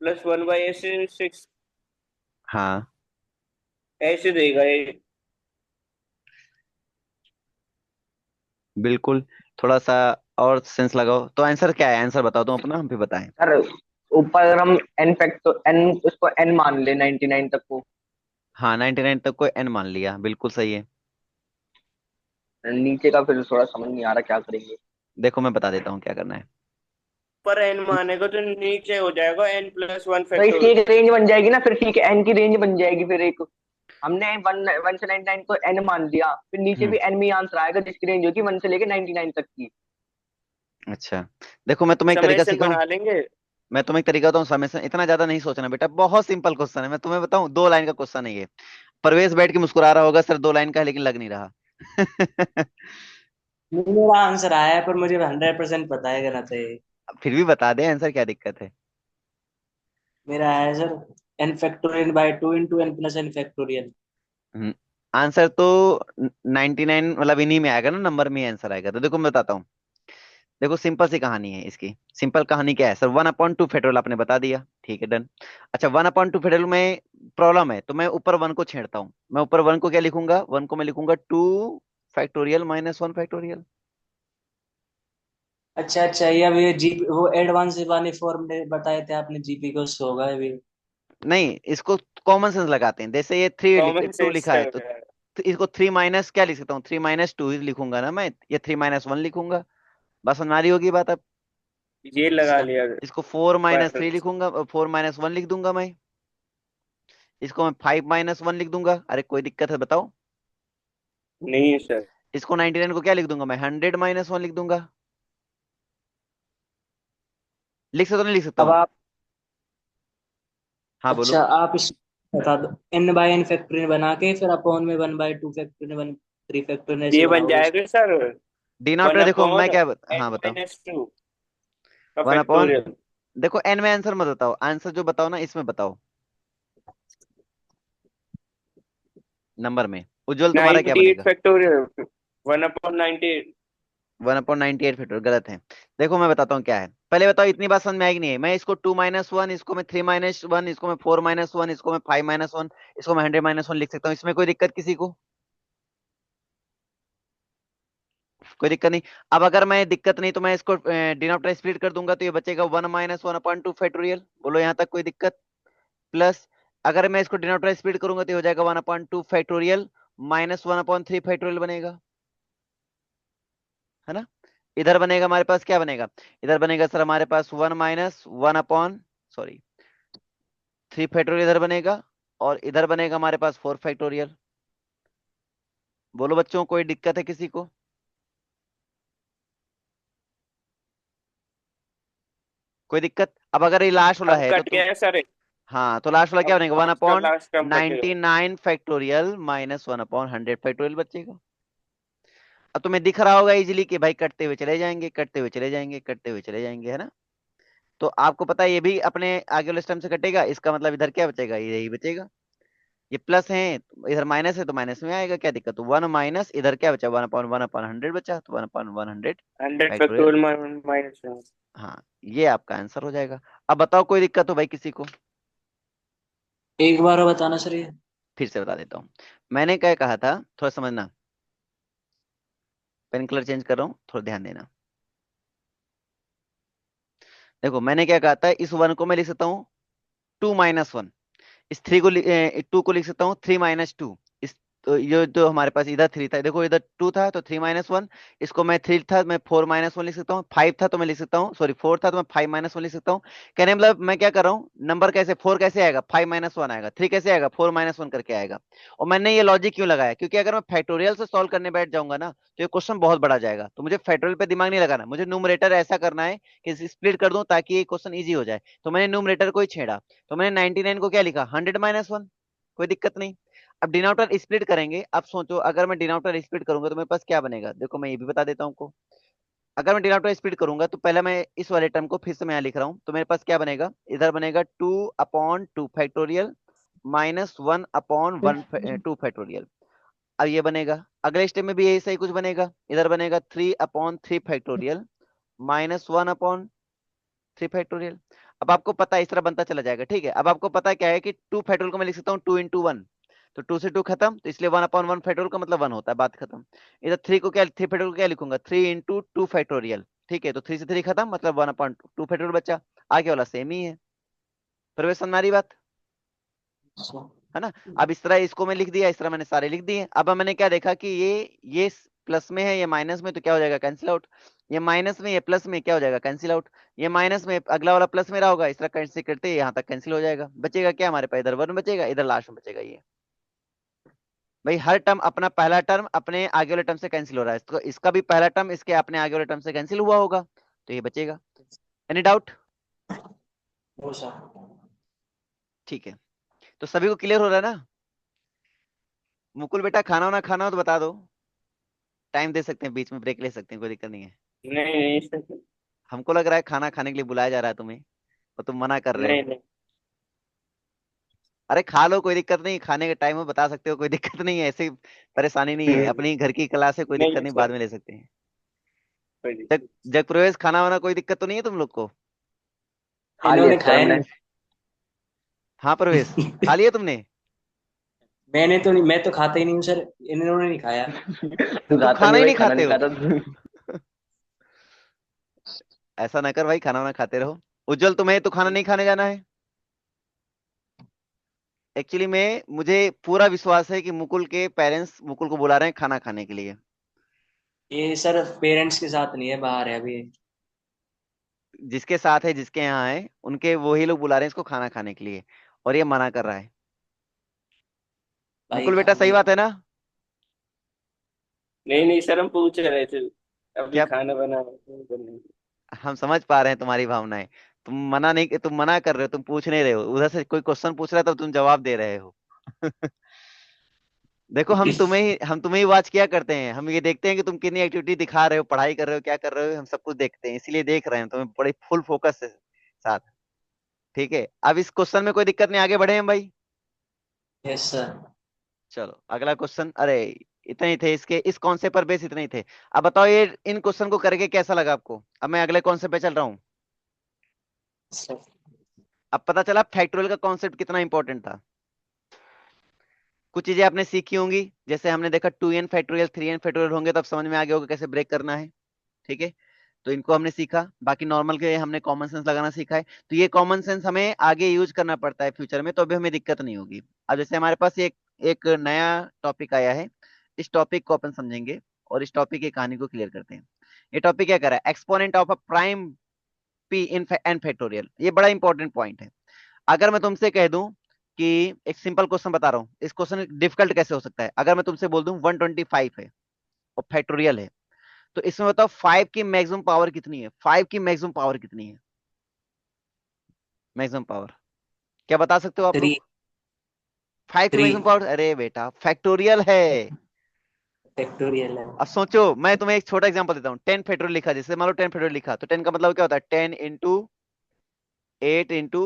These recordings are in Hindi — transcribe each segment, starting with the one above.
+1/(6) हाँ ऐसे देगा ये। बिल्कुल। थोड़ा सा और सेंस लगाओ। तो आंसर क्या है, आंसर बताओ तुम अपना, हम भी बताएं। सर ऊपर अगर हम एन फैक्टर एन उसको एन मान ले 99 तक को, हाँ 99 तक को n मान लिया, बिल्कुल सही है। नीचे का फिर थोड़ा समझ नहीं आ रहा क्या करेंगे। देखो मैं बता देता हूँ क्या करना है। पर n मानेगा तो नीचे हो जाएगा n+1 तो इसकी फैक्टोरियल। एक रेंज बन जाएगी ना फिर, ठीक है एन की रेंज बन जाएगी फिर एक। हमने 1 1 से 99 को एन मान लिया, फिर नीचे हम्म। भी एन में आंसर आएगा जिसकी रेंज होगी 1 से लेके 99 तक की। अच्छा देखो मैं तुम्हें एक तरीका समेशन सिखाऊं। बना लेंगे। मैं तुम्हें एक तरीका बताऊं, समय से इतना ज्यादा नहीं सोचना बेटा, बहुत सिंपल क्वेश्चन है। मैं तुम्हें बताऊं, 2 लाइन का क्वेश्चन है ये। परवेश बैठ के मुस्कुरा रहा होगा, सर 2 लाइन का है लेकिन लग नहीं रहा। मेरा आंसर आया है पर मुझे 100% पता है गलत है ये। फिर भी बता दे आंसर, क्या दिक्कत है। मेरा आया है sir n⁻² into n+n factorial. Answer तो 99 मतलब इन्हीं में आएगा ना, नंबर में आंसर आएगा। तो देखो मैं बताता हूँ। देखो सिंपल सी कहानी है इसकी। सिंपल कहानी क्या है सर, 1/2 फैक्टोरियल आपने बता दिया, ठीक है डन। अच्छा 1/2 फैक्टोरियल में प्रॉब्लम है, तो मैं ऊपर 1 को छेड़ता हूँ। मैं ऊपर 1 को क्या लिखूंगा, 1 को मैं लिखूंगा 2 फैक्टोरियल -1 फैक्टोरियल। अच्छा अच्छा, ये अभी जी वो एडवांस वाले फॉर्म बताए थे आपने जीपी को, उससे होगा अभी। नहीं, इसको कॉमन सेंस लगाते हैं। जैसे ये थ्री कॉमन टू सेंस लिखा से है हो तो जाएगा। इसको 3 माइनस क्या लिख सकता हूँ, 3 - 2 ही लिखूंगा ना मैं, ये 3 - 1 लिखूंगा। बस हमारी होगी बात अब। ये लगा लिया। इसको 4 - 3 पर लिखूंगा, 4 - 1 लिख दूंगा मैं। इसको मैं 5 - 1 लिख दूंगा। अरे कोई दिक्कत है बताओ। नहीं है सर। इसको 99 को क्या लिख दूंगा मैं, 100 - 1 लिख दूंगा। लिख सकता हूँ, नहीं लिख सकता अब हूँ। आप, हाँ बोलो। अच्छा आप इस बता दो, n/n फैक्टोरियल बना के फिर अपॉन में 1/2 फैक्टोरियल 1/3 फैक्टोरियल ऐसे ये बन बनाओगे उसको। जाएगा सर। वन डिनोमिनेटर देखो मैं अपॉन क्या एन हाँ बताओ। माइनस टू का 1/, फैक्टोरियल। देखो एन में आंसर मत बताओ, आंसर जो बताओ ना इसमें बताओ, नंबर में। उज्जवल तुम्हारा क्या 98 बनेगा। फैक्टोरियल। 1/98। 1/98 फैक्टर गलत है। देखो मैं बताता हूँ क्या है, पहले बताओ इतनी बात समझ में आएगी नहीं है। मैं इसको 2 - 1, इसको मैं 3 - 1, इसको मैं 4 - 1, इसको मैं 5 - 1, इसको मैं 100 - 1 लिख सकता हूँ। इसमें कोई दिक्कत किसी को, कोई दिक्कत नहीं। अब अगर मैं दिक्कत नहीं तो मैं इसको डिनोमिनेटर स्प्लिट कर दूंगा, तो ये बचेगा 1 - 1/2 फैक्टोरियल। बोलो यहाँ तक कोई दिक्कत। प्लस अगर मैं इसको डिनोमिनेटर स्प्लिट करूंगा तो ये हो जाएगा 1/2 फैक्टोरियल -1/3 फैक्टोरियल बनेगा, है ना। इधर बनेगा हमारे पास, क्या बनेगा, इधर बनेगा सर हमारे पास 1 - 1/3 फैक्टोरियल इधर बनेगा। और इधर बनेगा हमारे पास 4 फैक्टोरियल। बोलो बच्चों कोई दिक्कत है किसी को, कोई दिक्कत। अब अगर ये लास्ट वाला अब है तो कट तुम, गया है सर। हाँ तो लास्ट वाला क्या अब बनेगा, वन इसका अपॉन लास्ट टर्म बचेगा। 99 फैक्टोरियल -1/100 फैक्टोरियल बचेगा। अब तुम्हें दिख रहा होगा इजीली कि भाई कटते हुए चले जाएंगे, कटते हुए चले जाएंगे, कटते हुए चले जाएंगे, है ना। तो आपको पता है ये भी अपने आगे वाले स्टर्म से कटेगा, इसका मतलब इधर क्या बचेगा, ये यही बचेगा। ये प्लस है, इधर माइनस है तो माइनस में आएगा, क्या दिक्कत, 1 - इधर क्या बचा, 1/100 बचा, तो 1/100 100 फैक्टोरियल। फैक्टोरियल -1। हाँ ये आपका आंसर हो जाएगा। अब बताओ कोई दिक्कत हो भाई किसी को। एक बार और बताना सर ये। फिर से बता देता हूँ। मैंने क्या कहा था, थोड़ा समझना। पेन कलर चेंज कर रहा हूँ, थोड़ा ध्यान देना। देखो मैंने क्या कहा था, इस 1 को मैं लिख सकता हूँ 2 - 1। इस 2 को लिख सकता हूँ 3 - 2। इस तो ये जो हमारे पास इधर 3 था, देखो इधर 2 था तो 3 - 1। इसको मैं 3 था मैं 4 - 1 लिख सकता हूँ। 5 था तो मैं लिख सकता हूँ, सॉरी 4 था तो मैं 5 - 1 लिख सकता हूँ। कहने मतलब मैं क्या कर रहा हूँ, नंबर कैसे 4 कैसे आएगा, 5 - 1 आएगा, 3 कैसे आएगा, 4 - 1 करके आएगा। और मैंने ये लॉजिक क्यों लगाया, क्योंकि अगर मैं फैक्टोरियल से सॉल्व करने बैठ जाऊंगा ना तो ये क्वेश्चन बहुत बड़ा जाएगा। तो मुझे फैक्टोरियल पे दिमाग नहीं लगाना, मुझे न्यूमरेटर ऐसा करना है कि स्प्लिट कर दूं ताकि ये क्वेश्चन ईजी हो जाए। तो मैंने न्यूमरेटर को ही छेड़ा। तो मैंने 99 को क्या लिखा, 100 - 1। कोई दिक्कत नहीं। अब डिनोमिनेटर स्प्लिट करेंगे। अब सोचो अगर मैं डिनोमिनेटर स्प्लिट करूंगा तो मेरे पास क्या बनेगा, देखो मैं ये भी बता देता हूँ आपको। अगर मैं डिनोमिनेटर स्प्लिट करूंगा तो पहले मैं इस वाले टर्म को फिर से मैं यहाँ लिख रहा हूँ, तो मेरे पास क्या बनेगा, इधर बनेगा 2/2 फैक्टोरियल -1/2 फैक्टोरियल। अब ये बनेगा, अगले स्टेप में भी यही सही कुछ बनेगा, इधर बनेगा 3/3 फैक्टोरियल -1/3 फैक्टोरियल। अब आपको पता है इस तरह बनता चला जाएगा, ठीक है। अब आपको पता है क्या है कि 2 फैक्टोरियल को मैं लिख सकता हूँ 2 into 1, तो 2 से 2 खत्म, तो इसलिए 1/1 फैक्टोरियल का मतलब 1 होता है, बात खत्म। इधर 3 को क्या, 3 फैक्टोरियल को क्या लिखूंगा, 3 into 2 फैक्टोरियल, ठीक है। तो 3 से 3 खत्म, मतलब 1/2 फैक्टोरियल बचा, आगे वाला सेम ही है। प्रवेश समझ रही बात अच्छा। है ना। अब इस तरह इसको मैं लिख दिया, इस तरह मैंने सारे लिख दिए। अब मैंने क्या देखा कि ये प्लस में है, ये माइनस में, तो क्या हो जाएगा, कैंसिल आउट। ये माइनस में, ये प्लस में, क्या हो जाएगा, कैंसिल आउट। ये माइनस में, अगला वाला प्लस में रहा होगा, इस तरह कैंसिल करते यहाँ तक कैंसिल हो जाएगा। बचेगा क्या हमारे पास, इधर 1 बचेगा, इधर लास्ट में बचेगा ये। भाई हर टर्म अपना पहला टर्म अपने आगे वाले टर्म से कैंसिल हो रहा है, तो इसका भी पहला टर्म इसके अपने आगे वाले टर्म से कैंसिल हुआ होगा, तो ये बचेगा। Any doubt? वो सर। ठीक है, तो सभी को क्लियर हो रहा है ना। मुकुल बेटा खाना वाना खाना हो तो बता दो, टाइम दे सकते हैं, बीच में ब्रेक ले सकते हैं, कोई दिक्कत नहीं है। नहीं नहीं सर, हमको लग रहा है खाना खाने के लिए बुलाया जा रहा है तुम्हें, और तुम मना कर रहे नहीं हो। नहीं अरे खा लो, कोई दिक्कत नहीं, खाने के टाइम में बता सकते हो, कोई दिक्कत नहीं है, ऐसे परेशानी नहीं है, अपनी घर की क्लास है, कोई दिक्कत नहीं नहीं, बाद सर, में ले सकते हैं। कोई जग दिक्कत जग प्रवेश खाना वाना कोई दिक्कत तो नहीं है तुम लोग को? खा लिया इन्होंने सर खाया हमने। नहीं। हाँ प्रवेश, खा लिया तुमने? मैंने तो नहीं, मैं तो खाता ही नहीं हूँ सर, इन्होंने नहीं खाया। तू तुम खाता खाना नहीं ही भाई, नहीं खाना खाते नहीं हो? खाता तू। ऐसा ना कर भाई, खाना वाना खाते रहो। उज्जवल तुम्हें तो खाना नहीं खाने जाना है? एक्चुअली में मुझे पूरा विश्वास है कि मुकुल के पेरेंट्स मुकुल को बुला रहे हैं खाना खाने के लिए। ये सर पेरेंट्स के साथ नहीं है, बाहर है अभी। जिसके साथ है, जिसके यहाँ है, उनके वही लोग बुला रहे हैं इसको खाना खाने के लिए, और ये मना कर रहा है। भाई मुकुल खा बेटा सही लिया। बात है ना? नहीं नहीं सर, हम पूछ रहे थे अभी क्या? खाना बना है। हम समझ पा रहे हैं तुम्हारी भावनाएं। तुम मना कर रहे हो, तुम पूछ नहीं रहे हो, उधर से कोई क्वेश्चन पूछ रहा है तब तुम जवाब दे रहे हो। देखो हम तुम्हें ही वॉच किया करते हैं, हम ये देखते हैं कि तुम कितनी एक्टिविटी दिखा रहे हो, पढ़ाई कर रहे हो, क्या कर रहे हो, हम सब कुछ देखते हैं, इसीलिए देख रहे हैं तुम्हें बड़े फुल फोकस से साथ। ठीक है, अब इस क्वेश्चन में कोई दिक्कत नहीं, आगे बढ़े हम भाई। Yes sir. चलो अगला क्वेश्चन। अरे इतने ही थे इसके, इस कॉन्सेप्ट पर बेस इतने ही थे। अब बताओ ये इन क्वेश्चन को करके कैसा लगा आपको। अब मैं अगले कॉन्सेप्ट पे चल रहा हूँ। सर अब पता चला फैक्टोरियल का कॉन्सेप्ट कितना इंपॉर्टेंट था। कुछ चीजें आपने सीखी होंगी, जैसे हमने देखा 2n फैक्टोरियल 3n फैक्टोरियल होंगे, तब समझ में आ गया होगा कैसे ब्रेक करना है। ठीक है, तो इनको हमने सीखा, बाकी नॉर्मल के हमने कॉमन सेंस लगाना सीखा है। तो ये कॉमन सेंस हमें आगे यूज करना पड़ता है फ्यूचर में, तो अभी हमें दिक्कत नहीं होगी। अब जैसे हमारे पास एक एक नया टॉपिक आया है, इस टॉपिक को अपन समझेंगे, और इस टॉपिक की कहानी को क्लियर करते हैं। ये टॉपिक क्या कर रहा है, exponent of a prime P in an factorial. ये बड़ा इंपॉर्टेंट पॉइंट है। अगर मैं तुमसे कह दूं कि एक सिंपल क्वेश्चन बता रहा हूं, इस क्वेश्चन डिफिकल्ट कैसे हो सकता है, अगर मैं तुमसे बोल दूं 125 है और फैक्टोरियल है, तो इसमें बताओ 5 की मैक्सिमम पावर कितनी है, 5 की मैक्सिमम पावर कितनी है, मैक्सिमम पावर क्या बता सकते हो आप थ्री। लोग? 5 की थ्री मैक्सिमम पावर, अरे बेटा फैक्टोरियल है। फैक्टोरियल है। अब सोचो, मैं तुम्हें एक छोटा एग्जांपल देता हूँ। 10 फैक्टोरियल लिखा, जैसे मान लो 10 फैक्टोरियल लिखा, तो 10 का मतलब क्या होता है, 10 into 8 into,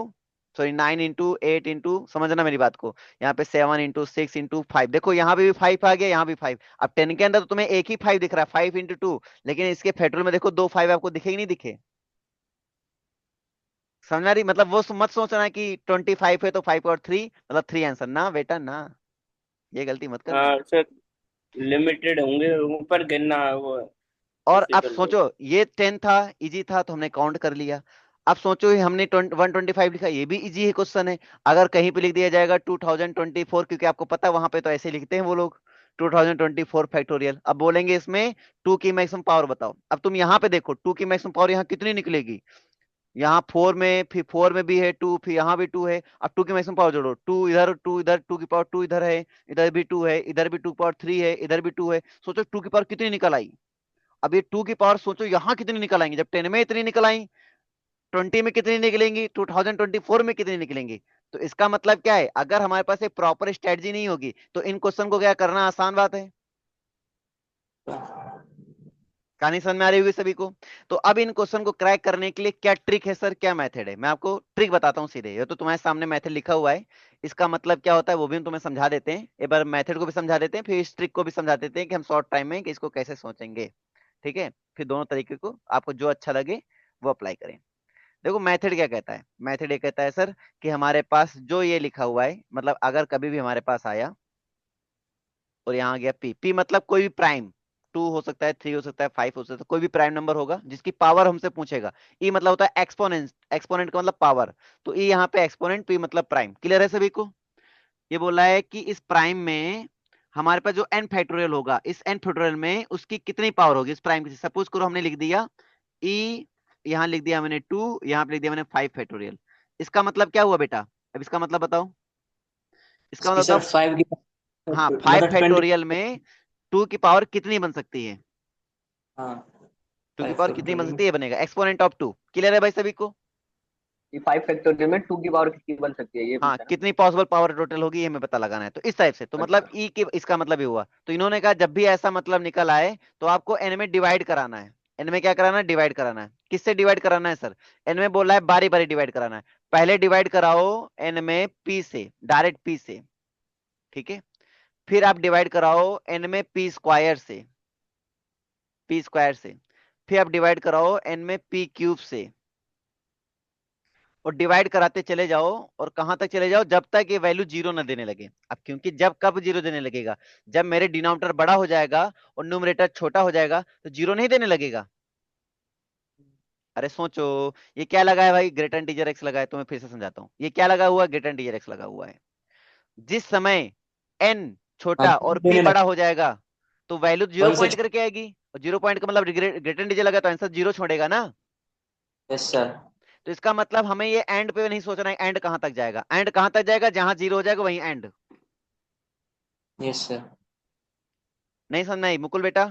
sorry 9 into 8 into, समझना मेरी बात को, यहाँ पे 7 into 6 into 5, देखो यहाँ पे भी 5 आ गया, यहाँ भी 5। अब 10 के अंदर तो तुम्हें एक ही 5 दिख रहा है, 5 into 2, लेकिन इसके फैक्टोरियल में देखो 2 5 आपको दिखे ही नहीं दिखे। समझ रही, मतलब वो मत सोचना कि 25 है तो 5 और 3 मतलब 3 आंसर, ना बेटा ना, ये गलती मत करना। हाँ सर, लिमिटेड होंगे, ऊपर गिनना वो और अब पॉसिबल नहीं। सोचो ये 10 था, इजी था, तो हमने काउंट कर लिया। अब सोचो ये हमने 125 लिखा, ये भी इजी है क्वेश्चन है। अगर कहीं पे लिख दिया जाएगा 2024, क्योंकि आपको पता है वहां पे तो ऐसे लिखते हैं वो लोग, 2024 फैक्टोरियल, अब बोलेंगे इसमें 2 की मैक्सिमम पावर बताओ। अब तुम यहाँ पे देखो 2 की मैक्सिमम पावर यहाँ कितनी निकलेगी, यहाँ 4 में, फिर 4 में भी है 2, फिर यहाँ भी 2 है। अब 2 की मैक्सिमम पावर जोड़ो, 2 इधर, 2 इधर, 2 की पावर 2 इधर है, इधर भी 2 है, इधर भी 2 पावर 3 है, इधर भी 2 है। सोचो 2 की पावर कितनी निकल आई। अब ये 2 की पावर सोचो यहाँ कितनी निकल आएंगी, जब 10 में इतनी निकल आई, 20 में कितनी निकलेंगी, 2024 में कितनी निकलेंगी। तो इसका मतलब क्या है, अगर हमारे पास एक प्रॉपर स्ट्रेटजी नहीं होगी तो इन क्वेश्चन को क्या करना आसान बात है। कहानी समझ में आ रही होगी सभी को। तो अब इन क्वेश्चन को क्रैक करने के लिए क्या ट्रिक है सर, क्या मेथड है, मैं आपको ट्रिक बताता हूँ सीधे। ये तो तुम्हारे सामने मेथड लिखा हुआ है, इसका मतलब क्या होता है वो भी हम तुम्हें समझा देते हैं। एक बार मेथड को भी समझा देते हैं, फिर इस ट्रिक को भी समझा देते हैं कि हम शॉर्ट टाइम में कि इसको कैसे सोचेंगे। ठीक है, फिर दोनों तरीके को आपको जो अच्छा लगे वो अप्लाई करें। देखो मेथड क्या कहता है, मेथड ये कहता है सर कि हमारे पास जो ये लिखा हुआ है, मतलब अगर कभी भी हमारे पास आया और यहाँ आ गया पी, पी मतलब कोई भी प्राइम, 2 हो सकता है, 3 हो सकता है, 5 हो सकता है, कोई भी प्राइम नंबर होगा जिसकी पावर हमसे पूछेगा। ई मतलब होता है एक्सपोनेंट, एक्सपोनेंट का मतलब पावर, तो ई यहाँ पे एक्सपोनेंट, पी मतलब प्राइम। क्लियर है सभी को? ये बोला है कि इस प्राइम में हमारे पास जो एन फैक्टोरियल होगा, इस एन फैक्टोरियल में उसकी कितनी पावर होगी इस प्राइम की। सपोज करो हमने लिख दिया ई, यहाँ लिख दिया मैंने 2, यहाँ पे लिख दिया मैंने 5 फैक्टोरियल। इसका मतलब क्या हुआ बेटा? अब इसका मतलब बताओ, इसका इसकी मतलब सर बताओ। 5 की हाँ, 5 मतलब 20। फैक्टोरियल में 2 की पावर कितनी बन सकती है? हाँ 2 की 5 पावर कितनी बन फैक्टोरियल में। सकती है? बनेगा एक्सपोनेंट ऑफ 2। क्लियर है भाई सभी को? ये 5 फैक्टोरियल में 2 की पावर कितनी बन सकती है, ये हाँ, पूछा ना। कितनी पॉसिबल पावर टोटल होगी ये हमें पता लगाना है। तो इस टाइप से, तो मतलब अच्छा। ई के, इसका मतलब ये हुआ। तो इन्होंने कहा जब भी ऐसा मतलब निकल आए तो आपको एन में डिवाइड कराना है। एन में क्या कराना है? डिवाइड कराना है। किससे डिवाइड कराना है सर? एन में बोला है बारी बारी डिवाइड कराना है। पहले डिवाइड कराओ एन में पी से, डायरेक्ट पी से, ठीक है। फिर आप डिवाइड कराओ एन में पी स्क्वायर से, पी स्क्वायर से। फिर आप डिवाइड कराओ एन में पी क्यूब से, और डिवाइड कराते चले जाओ। और कहां तक चले जाओ? जब तक ये वैल्यू जीरो ना देने लगे। अब क्योंकि जब कब जीरो देने लगेगा? जब मेरे डिनोमिनेटर बड़ा हो जाएगा और न्यूमरेटर छोटा हो जाएगा तो जीरो नहीं देने लगेगा। अरे सोचो, ये क्या लगा है भाई? ग्रेटर इंटीजर एक्स लगा है। तो मैं फिर से समझाता हूँ, ये क्या लगा हुआ है? ग्रेटर इंटीजर एक्स लगा हुआ है। जिस समय एन हाँ छोटा और पी देने बड़ा लगे हो जाएगा तो वैल्यू जीरो वन से। पॉइंट करके आएगी। और जीरो पॉइंट का मतलब ग्रेटर इंटीजर लगा तो आंसर जीरो छोड़ेगा ना। Yes sir. तो इसका मतलब हमें ये एंड पे नहीं सोचना है, एंड कहां तक जाएगा, एंड कहां तक जाएगा? जहां जीरो हो जाएगा वहीं एंड। Yes sir. नहीं समझ में आई मुकुल बेटा?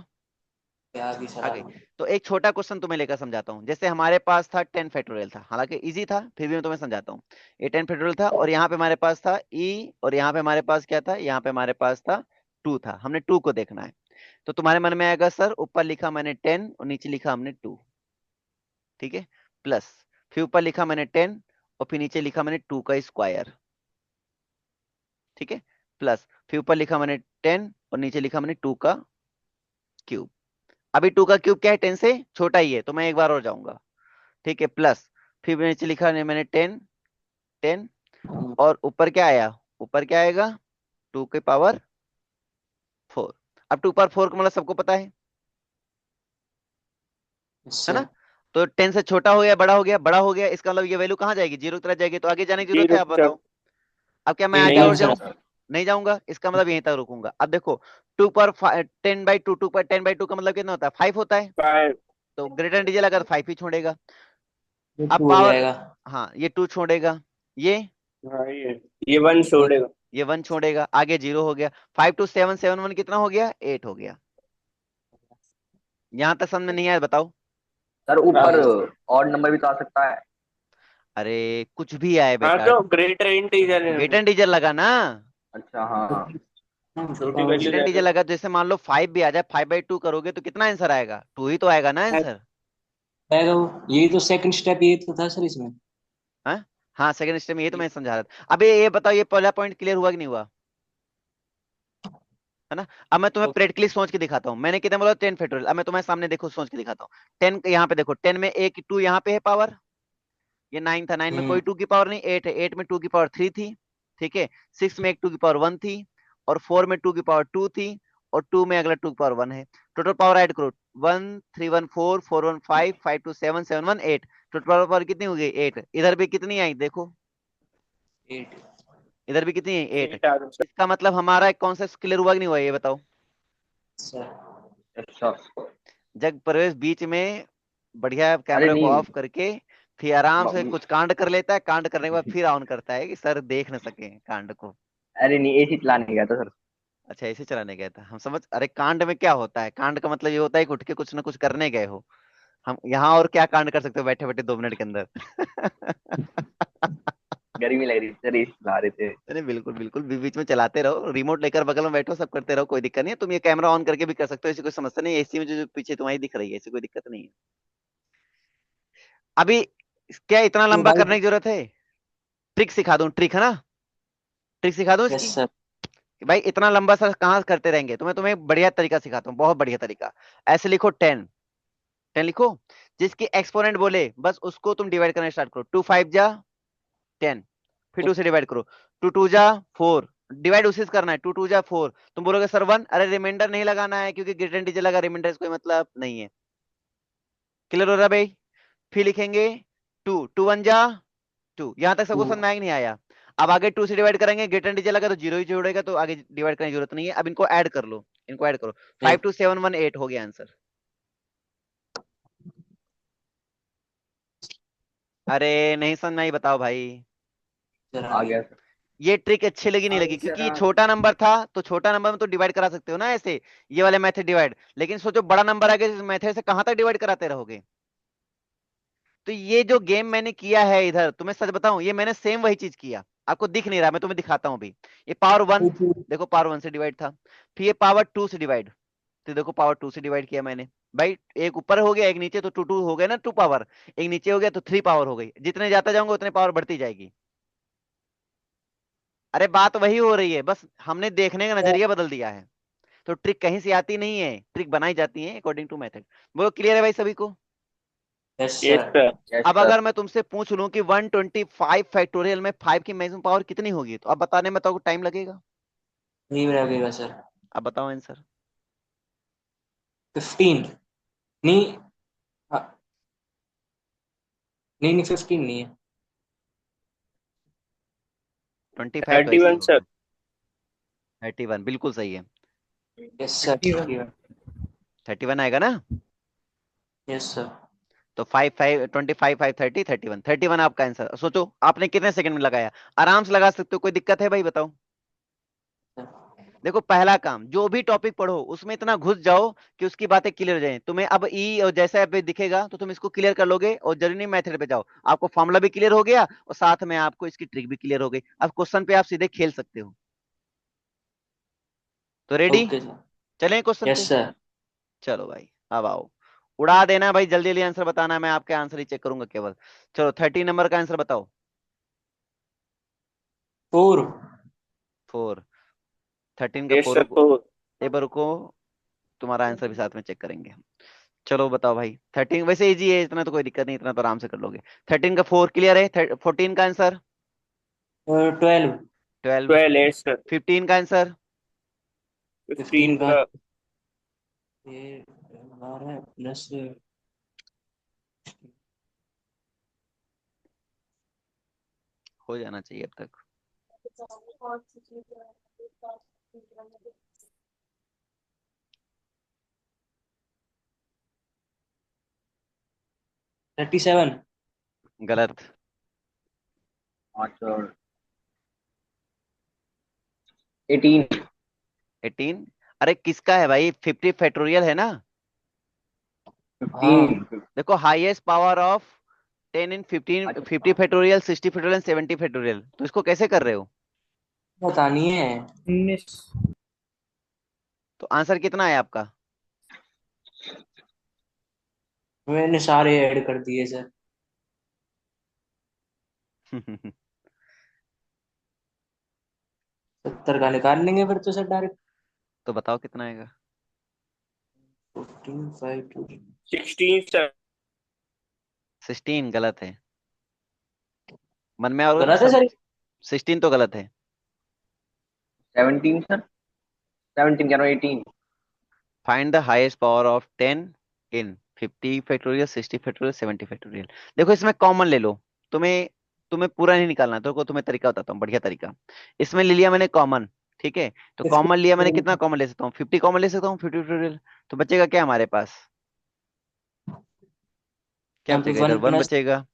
आगे सर आ गई। आगे। तो एक छोटा क्वेश्चन तुम्हें लेकर समझाता हूँ। जैसे हमारे पास था 10 फैक्टोरियल था, हालांकि इजी था, फिर भी मैं तुम्हें समझाता हूँ। ये 10 फैक्टोरियल था और यहाँ पे हमारे पास था ई, और यहाँ पे हमारे पास क्या था? यहाँ पे हमारे पास था 2 था। हमने 2 को देखना है। तो तुम्हारे मन में आएगा सर ऊपर लिखा मैंने 10 और नीचे लिखा हमने 2, ठीक है, प्लस। फिर ऊपर लिखा मैंने 10 और फिर नीचे लिखा मैंने 2 का स्क्वायर, ठीक है, प्लस। फिर ऊपर लिखा मैंने 10 और नीचे लिखा मैंने 2 का क्यूब। अभी 2 का क्यूब क्या है? 10 से छोटा ही है, तो मैं एक बार और जाऊंगा, ठीक है, प्लस। फिर नीचे लिखा है मैंने 10, 10, और ऊपर क्या आया? ऊपर क्या आएगा? 2 के पावर 4। अब 2 पावर 4 का मतलब सबको पता यस है सर। ना? तो 10 से छोटा हो गया, बड़ा हो गया, बड़ा हो गया, इसका मतलब ये वैल्यू कहाँ जाएगी? जीरो की तरफ जाएगी। तो आगे जाने की जरूरत है? जीरो आप तक। बताओ। अब क्या मैं आगे नहीं और नहीं जाऊं? सर। नहीं जाऊंगा, इसका मतलब यहीं तक रुकूंगा। अब देखो, 2 पर 10/2, 2 पर 10/2 का मतलब कितना होता है? 5 होता है। फाइव। तो ग्रेटर इंटीजर लगा तो 5 ही छोड़ेगा। ये अब 2 हो पावर, जाएगा। हाँ ये 2 छोड़ेगा, ये हाँ ये वन छोड़ेगा। ये 1 छोड़ेगा, आगे 0 हो गया। 5 to 7, 7 1 कितना हो गया? 8 हो गया। यहां तक समझ में नहीं आया? बताओ। सर हाँ। ऊपर और नंबर भी तो आ सकता है। अरे कुछ भी आए हाँ बेटा, तो ग्रेटर इंटीजर है। ग्रेटर इंटीजर लगा ना। अच्छा हाँ। छोटी वैल्यू ग्रेटर इंटीजर जाएगा। लगा, जैसे मान लो 5 भी आ जाए, 5/2 करोगे तो कितना आंसर आएगा? 2 ही तो आएगा ना आंसर। जाएगा वो। यही तो सेकंड स्टेप यही तो था सर इसमें। हाँ, हाँ सेकंड स्टेप में ये तो मैं समझा रहा था। अब ये बताओ, ये पहला पॉइंट क्लियर हुआ कि नहीं हुआ? है ना? अब मैं तुम्हें प्रैक्टिकली सोच के दिखाता हूँ। मैंने कितने बोला? 10 फैक्टोरियल। अब मैं तुम्हें सामने देखो सोच के दिखाता हूँ। 10 यहाँ पे देखो, 10 में एक 2 यहाँ पे है पावर। ये 9 था, 9 में कोई 2 की पावर नहीं। 8 है, 8 में 2 की पावर 3 थी, ठीक है। 6 में एक 2 की पावर 1 थी, और 4 में 2 की पावर 2 थी, और 2 में अगला 2 की पावर 1 है। टोटल पावर ऐड करो, 1 3 1 4 4 1 5 5 2 7 7 1 8। टोटल पावर कितनी हो गई? 8। इधर भी कितनी आई देखो, 8 इधर भी कितनी है? 8। 8 आ गया। इसका मतलब हमारा एक कॉन्सेप्ट क्लियर हुआ कि नहीं हुआ? ये बताओ। सर। अच्छा। जब प्रवेश बीच में बढ़िया अरे कैमरे को नहीं। ऑफ करके फिर आराम से म- कुछ कांड कर लेता है, कांड करने के बाद फिर ऑन करता है कि सर देख न सके कांड को। अरे नहीं, एसी चलाने गया था सर। अच्छा ऐसे चलाने गया था, हम समझ। अरे कांड में क्या होता है? कांड का मतलब ये होता है कि उठ के कुछ ना कुछ करने गए हो। हम यहाँ और क्या कांड कर सकते हो बैठे बैठे 2 मिनट के अंदर? गर्मी लग रही थी सर, एसी चला रहे थे। अरे बिल्कुल बिल्कुल, बीच में चलाते रहो, रिमोट लेकर बगल में बैठो, सब करते रहो, कोई दिक्कत नहीं है। तुम ये कैमरा ऑन करके भी कर सकते हो, ऐसी कोई समस्या नहीं है। एसी में जो पीछे तुम्हारी दिख रही है, ऐसी कोई दिक्कत नहीं है। अभी क्या इतना तो लंबा भाई। करने की जरूरत है? ट्रिक सिखा दूं, ट्रिक है ना, ट्रिक सिखा दूं यस इसकी। सर। कि भाई इतना लंबा सा कहाँ करते रहेंगे? तुम्हें तुम्हें बढ़िया तरीका सिखाता हूँ, बहुत बढ़िया तरीका। ऐसे लिखो 10, 10 लिखो। जिसकी एक्सपोनेंट बोले बस उसको तुम डिवाइड करना स्टार्ट करो। 2 5 जा 10, फिर 2 से डिवाइड करो। 2 2 जा 4, डिवाइड उसी से करना है। 2 2 जा 4, तुम बोलोगे सर 1, अरे रिमाइंडर नहीं लगाना है क्योंकि ग्रेटर इंटीजर लगा, रिमाइंडर कोई मतलब नहीं है। क्लियर हो रहा है भाई? फिर लिखेंगे 2 2 1 जा 2, यहां तक सबको समझ में नहीं आया? अब आगे 2 से डिवाइड करेंगे, ग्रेटर इंटीजर लगा तो जीरो ही जोड़ेगा, तो आगे डिवाइड करने की जरूरत नहीं है। अब इनको ऐड कर लो, इनको ऐड करो। 5 2 7 1 8 हो गया आंसर। अरे नहीं समझ में आई, बताओ भाई। आ गया सर। ये ट्रिक अच्छी लगी नहीं लगी? क्योंकि ये छोटा नंबर था तो छोटा नंबर में तो डिवाइड करा सकते हो ना ऐसे, ये वाले मेथड डिवाइड। लेकिन सोचो बड़ा नंबर आ गया, इस मेथड से कहां तक डिवाइड कराते रहोगे? तो ये जो गेम मैंने किया है इधर, तुम्हें सच बताऊं, ये मैंने सेम वही चीज किया। आपको दिख नहीं रहा, मैं तुम्हें दिखाता हूं अभी। ये पावर 1, देखो पावर 1 से डिवाइड था। फिर ये पावर 2 से डिवाइड, तो देखो पावर 2 से डिवाइड किया मैंने। भाई एक ऊपर हो गया एक नीचे, तो 2 2 हो गया ना, 2 पावर। एक नीचे हो गया तो 3 पावर हो गई। जितने जाता जाऊंगा उतने पावर बढ़ती जाएगी। अरे बात वही हो रही है, बस हमने देखने का नजरिया बदल दिया है। तो ट्रिक कहीं से आती नहीं है, ट्रिक बनाई जाती है अकॉर्डिंग टू मेथड। वो क्लियर है भाई सभी को? Yes yes sir. Sir. Yes अब सर। अगर मैं तुमसे पूछ लूं कि 125 फैक्टोरियल में 5 की मैक्सिमम पावर कितनी होगी, तो अब बताने में तो टाइम लगेगा। नहीं लगेगा सर। अब बताओ आंसर। 15 नहीं। हाँ, नहीं नहीं 15 नहीं है। 25 तो ऐसे ही 31 सर। होगा। 31 बिल्कुल सही है। Yes sir. 31 आएगा ना? Yes sir. तो 5 5 25 5 30 31, 31 आपका आंसर। सोचो आपने कितने सेकंड में लगाया? आराम से लगा सकते हो, कोई दिक्कत है भाई बताओ? देखो पहला काम, जो भी टॉपिक पढ़ो उसमें इतना घुस जाओ कि उसकी बातें क्लियर हो जाए। तुम्हें अब ई और जैसा अब दिखेगा तो तुम इसको क्लियर कर लोगे, और जरूरी नहीं मेथड पे जाओ, आपको फॉर्मूला भी क्लियर हो गया और साथ में आपको इसकी ट्रिक भी क्लियर हो गई। अब क्वेश्चन पे आप सीधे खेल सकते हो। तो रेडी? Okay sir. चलें क्वेश्चन यस पे? सर। चलो भाई अब आओ, उड़ा देना भाई, जल्दी जल्दी आंसर बताना है, मैं आपके आंसर ही चेक करूंगा केवल। चलो 30 नंबर का आंसर बताओ। 4। 4, 13 का यस 4 सर। रुको, तो एक बार रुको, तुम्हारा आंसर भी साथ में चेक करेंगे। चलो बताओ भाई। 13 वैसे इजी है, इतना तो कोई दिक्कत नहीं, इतना तो आराम से कर लोगे। 13 का 4 क्लियर है। 14 का आंसर? 12। 12। 12 yes sir. 15 का आंसर? 15 15 का का ये 12 प्लस हो जाना चाहिए अब तक। 37। गलत। 5 और 18। 18? अरे किसका है भाई, 50 फैक्टोरियल है ना? 15। हाँ देखो हाईएस्ट पावर ऑफ 10 इन 15, 50 अच्छा फैक्टोरियल, 60 फैक्टोरियल, 70 फैक्टोरियल, तो इसको कैसे कर रहे हो? पता नहीं है। 19। तो आंसर कितना है आपका? मैंने सारे ऐड कर दिए सर। 70 का निकाल लेंगे फिर तो सर डायरेक्ट। तो बताओ कितना आएगा? 14 5 2। 16 सर। 16 गलत है। मन में और गलत है सब। सर। 16 तो गलत है। 17 सर। 17 कह रहा हूँ 18। Find the highest power of 10 in 50 factorial, 60 factorial, 70 factorial. देखो इसमें कॉमन ले लो। तुम्हें तुम्हें पूरा नहीं निकालना, तो तुम्हें तरीका बताता हूँ, बढ़िया तरीका। इसमें ले लिया मैंने कॉमन, ठीक है? तो कॉमन लिया मैंने, कितना कॉमन ले सकता हूँ? 50 कॉमन ले सकता हूँ, 50 फैक्टोरियल। तो बचेगा क्या हमारे पास? क्या यहाँ पे बचेगा? इधर 1 1 प्लस बचेगा।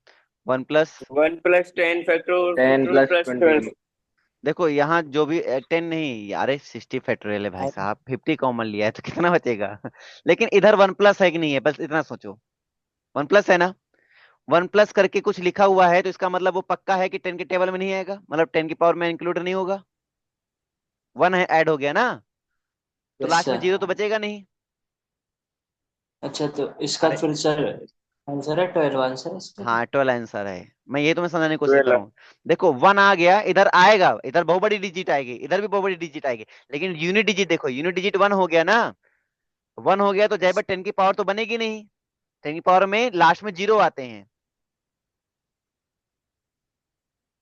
1 plus, 1 plus 10 factor 10 factor plus plus 20। 12। देखो यहाँ जो भी 10 नहीं, अरे 60 फैक्टोरियल है भाई साहब, 50 कॉमन लिया है तो कितना बचेगा? लेकिन इधर 1 प्लस है कि नहीं है, बस इतना सोचो। 1 प्लस है ना? 1 प्लस करके कुछ लिखा हुआ है तो इसका मतलब वो पक्का है कि 10 के टेबल में नहीं आएगा, मतलब 10 की पावर में इंक्लूड नहीं होगा। 1 है ऐड हो गया ना, तो यस लास्ट में सर। 0 तो बचेगा नहीं। अच्छा तो इसका अरे फिर सर आंसर है 12 आंसर है इसका। हाँ 12 आंसर है। मैं ये तुम्हें समझाने की कोशिश कर 12। रहा हूँ। देखो 1 आ गया, इधर आएगा, इधर बहुत बड़ी डिजिट आएगी, इधर भी बहुत बड़ी डिजिट आएगी। लेकिन यूनिट डिजिट देखो, यूनिट डिजिट 1 हो गया ना। 1 हो गया तो जय 10 की पावर तो बनेगी नहीं। 10 की पावर में लास्ट में 0 आते हैं।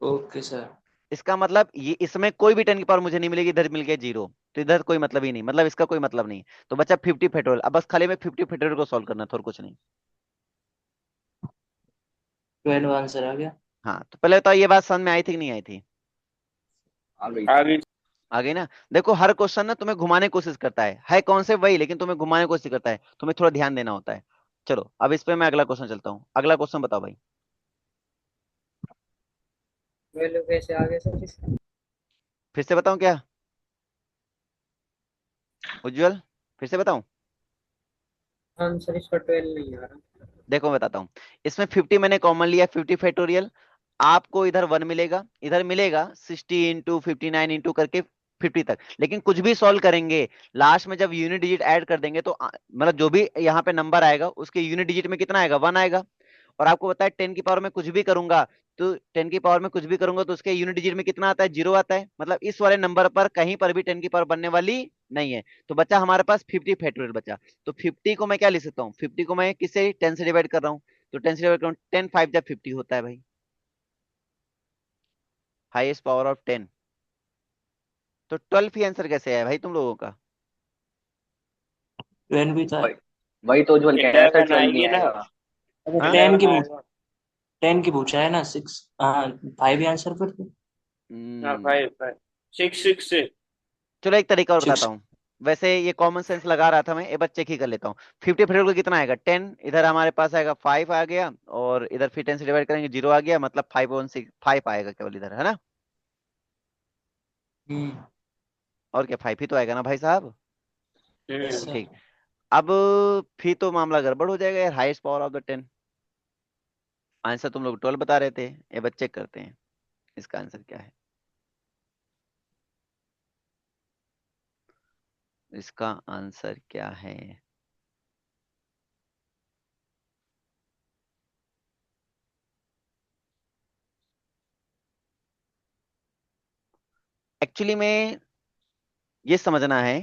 Okay sir. इसका मतलब ये इसमें कोई भी 10 की पावर मुझे नहीं मिलेगी, इधर मिल गया 0, तो इधर कोई मतलब ही नहीं, मतलब इसका कोई मतलब नहीं। तो बच्चा 50 फैक्टोरियल। अब बस खाली में 50 फैक्टोरियल को सॉल्व करना है, और कुछ नहीं। 12 आंसर आ गया। हाँ, तो पहले तो ये बात समझ में आई थी कि नहीं आई थी? आ गई। आगे आ गई ना? देखो हर क्वेश्चन ना तुम्हें घुमाने की कोशिश करता है कॉन्सेप्ट वही, लेकिन तुम्हें घुमाने की कोशिश करता है, तुम्हें थोड़ा ध्यान देना होता है। चलो अब इस पे मैं अगला क्वेश्चन चलता हूँ। अगला क्वेश्चन बताओ भाई। वैल्यू कैसे आ गया सर इसका? फिर से बताऊं क्या उज्जवल? फिर से बताऊं? आंसर इसका 12 नहीं आ रहा। देखो मैं बताता हूँ। इसमें 50 मैंने कॉमन लिया, 50 फैक्टोरियल। आपको इधर 1 मिलेगा, इधर मिलेगा 60 इंटू 59 इंटू करके 50 तक। लेकिन कुछ भी सॉल्व करेंगे, लास्ट में जब यूनिट डिजिट ऐड कर देंगे तो मतलब जो भी यहाँ पे नंबर आएगा उसके यूनिट डिजिट में कितना आएगा, 1 आएगा। और आपको पता है 10 की पावर में कुछ भी करूंगा, तो 10 की पावर में कुछ भी करूंगा तो उसके यूनिट डिजिट में कितना आता है, 0 आता है। मतलब इस वाले नंबर पर कहीं पर भी 10 की पावर बनने वाली नहीं है। तो बच्चा हमारे पास 50 फैक्टोरियल बचा। तो 50 को मैं क्या लिख सकता हूँ, 50 को मैं किससे, 10 से डिवाइड कर रहा हूँ। तो 10 से डिवाइड करूँ, 10 5 जब 50 होता है भाई, हाईएस्ट पावर ऑफ 10। तो 12 ही आंसर कैसे आया भाई तुम लोगों का? 12 भी था। वही वही तो उज्जवल कह रहा है सर, 11 12 नहीं आएगी ना, आएगा। अगर हाँ? 10 की 11 आएगा। 10 की पूछा है ना, 6। हाँ, 5 ही आंसर फिर तो। हाँ हम्म, 5 5 6 6 से। चलो एक तरीका और 6। बताता हूँ। वैसे ये कॉमन सेंस लगा रहा था मैं, एक बार चेक ही कर लेता हूँ। 50 फैक्टोरियल को कितना आएगा, 10, इधर हमारे पास आएगा 5 आ गया, और इधर फिर 10 से डिवाइड करेंगे 0 आ गया, मतलब 5 5 आएगा केवल इधर, है ना? हम्म। और क्या, 5 ही तो आएगा ना भाई साहब? यस हम्म सर। ठीक। अब फिर तो मामला गड़बड़ हो जाएगा यार, highest power of the 10। Answer तुम लोग 12 बता रहे थे, ये बच्चे चेक करते हैं इसका आंसर क्या है। इसका आंसर क्या है? एक्चुअली में ये समझना है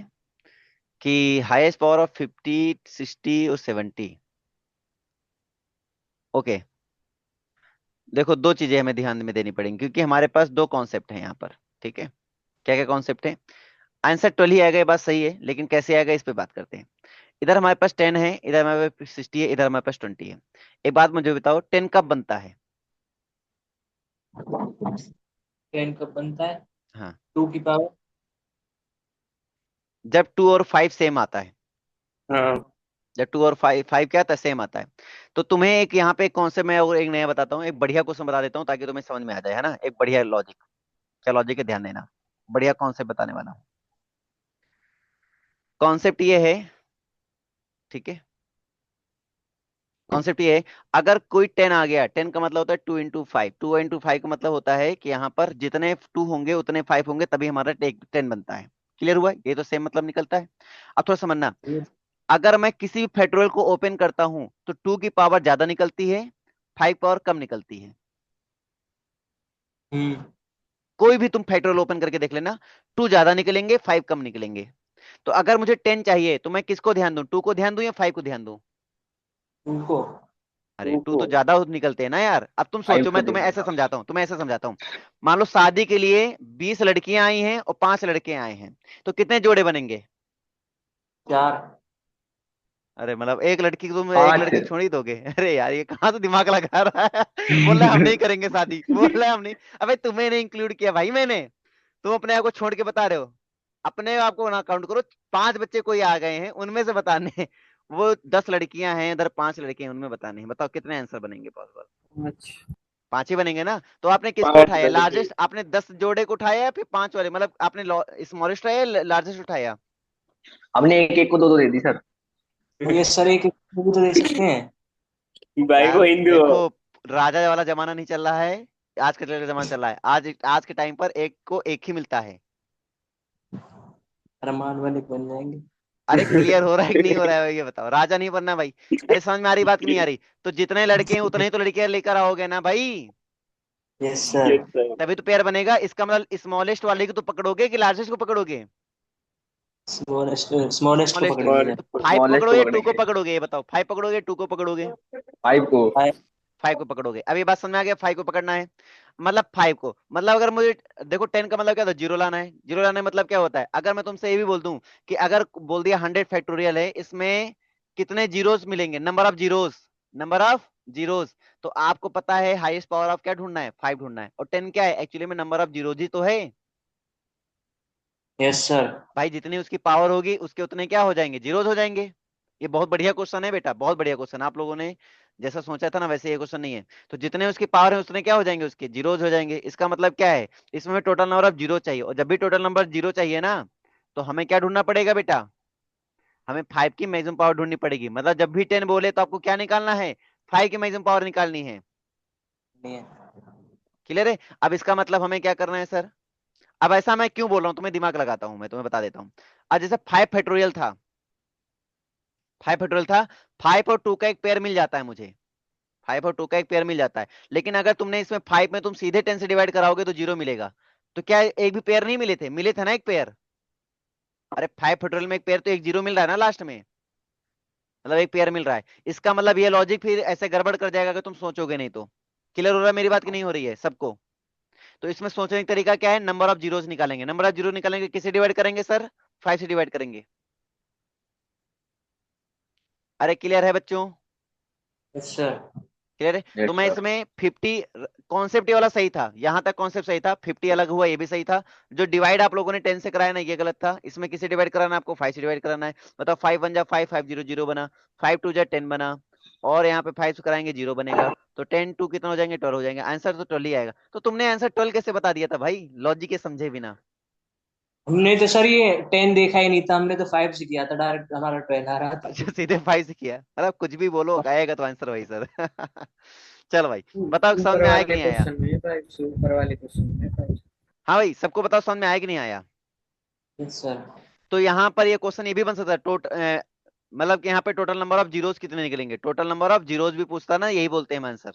कि हाईएस्ट पावर ऑफ 50, 60 और 70। ओके, देखो दो चीजें हमें ध्यान में देनी पड़ेंगी, क्योंकि हमारे पास दो कॉन्सेप्ट हैं यहाँ पर। ठीक है, क्या क्या कॉन्सेप्ट है? आंसर 12 ही आएगा, ये बात सही है, लेकिन कैसे आएगा इस पे बात करते हैं। इधर हमारे पास 10 है, इधर हमारे पास 60 है, इधर हमारे पास 20 है। एक बात मुझे बताओ, 10 कब बनता है? 10 कब बनता है? हाँ, 2 की पावर। जब 2 और 5 सेम आता है। हाँ जब 2 और 5 5 क्या आता है, सेम आता है। तो तुम्हें एक यहाँ पे कॉन्सेप्ट मैं और एक नया बताता हूँ, एक बढ़िया क्वेश्चन बता देता हूँ ताकि तुम्हें समझ में आ जाए, है ना? एक बढ़िया लॉजिक। क्या लॉजिक है, ध्यान देना। बढ़िया कॉन्सेप्ट बताने वाला हूँ। कॉन्सेप्ट ये है, ठीक है? कॉन्सेप्ट ये है, अगर कोई 10 आ गया, 10 का मतलब होता है 2 इंटू 5, 2 इंटू 5 का मतलब होता है कि यहाँ पर जितने 2 होंगे उतने 5 होंगे, तभी हमारा 10 बनता है। क्लियर हुआ? ये तो सेम मतलब निकलता है। अब थोड़ा समझना, अगर मैं किसी भी फेडरल को ओपन करता हूं तो 2 की पावर ज्यादा निकलती है, 5 पावर कम निकलती है। हम्म। कोई भी तुम फेडरल ओपन करके देख लेना, 2 ज्यादा निकलेंगे, 5 कम निकलेंगे। तो अगर मुझे 10 चाहिए तो मैं किसको ध्यान दूं, 2 को ध्यान दूं या 5 को ध्यान दूं? 2 को। अरे 2 2 को। तो ज्यादा निकलते हैं ना यार। अब तुम 5 सोचो, को मैं तुम्हें ऐसे देना। समझाता हूँ, तुम्हें ऐसे समझाता हूँ। मान लो शादी के लिए 20 लड़कियां आई हैं और 5 लड़के आए हैं, तो कितने जोड़े बनेंगे? 4। अरे मतलब एक लड़की को तुम एक 5। लड़की छोड़ ही दोगे? अरे यार ये कहाँ से दिमाग लगा रहा है। बोल रहा है हम नहीं करेंगे शादी, बोल रहा है हम नहीं। अबे तुम्हें नहीं इंक्लूड किया भाई मैंने, तुम अपने आप को छोड़ के बता रहे हो। अपने आप को ना काउंट करो। 5 बच्चे कोई आ गए हैं उनमें से बताने हैं। वो 10 लड़कियां हैं, इधर 5 लड़के हैं, उनमें बताने हैं। बताओ कितने आंसर बनेंगे पॉसिबल? अच्छा। 5 ही बनेंगे ना? तो आपने किसको 5 उठाया बनेंगे। लार्जेस्ट? आपने 10 जोड़े को उठाया या फिर 5 वाले, मतलब आपने स्मॉलेस्ट उठाया या लार्जेस्ट उठाया? हमने एक एक को दो दो दे दी सर। तो ये सर एक एक को भी तो दे सकते हैं। भाई को यार हिंदू हो। देखो, राजा वाला जमाना नहीं चल रहा है, आज का जमाना चल रहा है। आज आज के टाइम पर एक को एक ही मिलता है। अरमान मलिक बन जाएंगे। अरे क्लियर हो रहा है कि नहीं हो रहा है ये बताओ, राजा नहीं बनना भाई। अरे समझ में आ रही बात कि नहीं आ रही? तो जितने लड़के हैं उतने ही तो लड़कियां लेकर आओगे ना भाई। Yes sir. Yes sir. तभी तो पेयर बनेगा। इसका मतलब स्मॉलेस्ट वाले को तो पकड़ोगे कि लार्जेस्ट को पकड़ोगे? स्मॉलेस्ट को स्मॉलेस्ट। पकड़ेंगे सर। तो 5 स्मॉलेस्ट पकड़ोगे को या 2 को पकड़ेंगे, पकड़ोगे, ये बताओ, 5 पकड़ोगे 2 को पकड़ोगे? 5 को। 5 को पकड़ोगे। अब ये बात समझ में आ गया, 5 को पकड़ना है। मतलब 5 को, मतलब अगर मुझे, देखो 10 का मतलब क्या होता है, जीरो लाना है। जीरो लाने मतलब क्या होता है, अगर मैं तुमसे ये भी बोल दूं कि अगर बोल दिया 100 फैक्टोरियल है, इसमें कितने जीरोस मिलेंगे, number of zeros, number of zeros. तो आपको पता है हाईएस्ट पावर ऑफ क्या ढूंढना है, 5 ढूंढना है। और 10 क्या है, एक्चुअली में नंबर ऑफ जीरोस ही तो है यस सर। भाई। जितनी उसकी पावर होगी उसके उतने क्या हो जाएंगे, जीरोस हो जाएंगे। ये बहुत बढ़िया क्वेश्चन है बेटा, बहुत बढ़िया क्वेश्चन। आप लोगों ने जैसा सोचा था ना वैसे ये क्वेश्चन नहीं है। तो जितने उसकी पावर है उतने क्या हो जाएंगे, उसके जीरोस हो जाएंगे। इसका मतलब क्या है, इसमें टोटल नंबर ऑफ जीरो चाहिए, और जब भी टोटल नंबर जीरो चाहिए ना, तो हमें क्या ढूंढना पड़ेगा बेटा, हमें 5 की मैक्सिमम पावर ढूंढनी पड़ेगी। मतलब जब भी 10 बोले तो आपको क्या निकालना है, 5 की मैक्सिमम पावर निकालनी है। नहीं है। क्लियर है? अब इसका मतलब हमें क्या करना है सर, अब ऐसा मैं क्यों बोल रहा हूँ, तुम्हें दिमाग लगाता हूँ, मैं तुम्हें बता देता हूँ। आज जैसे 5 फैक्टोरियल था, 5 फैक्टोरियल था, 5 और 2 का एक पेयर मिल जाता है मुझे, 5 और 2 का एक पेयर मिल जाता है। लेकिन अगर तुमने इसमें 5 में तुम सीधे 10 से डिवाइड कराओगे तो जीरो मिलेगा। तो क्या एक भी पेयर नहीं मिले थे, मिले थे ना एक पेयर। अरे 5 फैक्टोरियल में एक पेयर, तो एक जीरो मिल रहा है ना लास्ट में, मतलब एक पेयर मिल रहा है। इसका मतलब ये लॉजिक फिर ऐसे गड़बड़ कर जाएगा अगर तुम सोचोगे नहीं तो। क्लियर हो रहा है मेरी बात की नहीं हो रही है सबको? तो इसमें सोचने का तरीका क्या है, नंबर ऑफ जीरोस निकालेंगे। नंबर ऑफ जीरो निकालेंगे, किसे डिवाइड करेंगे सर, 5 से डिवाइड करेंगे। अरे क्लियर है बच्चों? Yes sir. क्लियर है? तो यस मैं सर। इसमें 50, कॉन्सेप्ट ये वाला सही था, यहां तक कॉन्सेप्ट सही था। 50 अलग हुआ ये भी सही था। जो डिवाइड आप लोगों ने 10 से कराया ना, ये गलत था। इसमें किसे डिवाइड कराना है आपको, 5 से डिवाइड कराना है। मतलब 5 1 जा 5, 5 0 0 बना, 5 2 जा 10 बना, और यहाँ पे 5 से कराएंगे जीरो बनेगा। तो 10 2 कितना हो जाएंगे, 12 हो जाएंगे। आंसर तो 12 ही आएगा। तो तुमने आंसर 12 कैसे बता दिया था भाई, लॉजिक के समझे बिना? हमने तो सर ये 10 देखा ही नहीं था, हमने तो 5 से किया था, डायरेक्ट हमारा 12 आ रहा था। अच्छा सीधे 5 से किया, मतलब कुछ भी बोलो आएगा तो आंसर वही सर। चलो भाई, बताओ कि समझ ऊपर में आया कि वाले नहीं आया? क्वेश्चन में 5 से, ऊपर वाले क्वेश्चन में 5 से। हाँ भाई, सबको बताओ समझ में आया कि नहीं आया? Yes sir. तो यहाँ पर ये क्वेश्चन ये भी बन सकता है, मतलब कि यहाँ पे टोटल नंबर ऑफ जीरोस कितने निकलेंगे, टोटल नंबर ऑफ जीरोस भी पूछता है ना, यही बोलते हैं आंसर।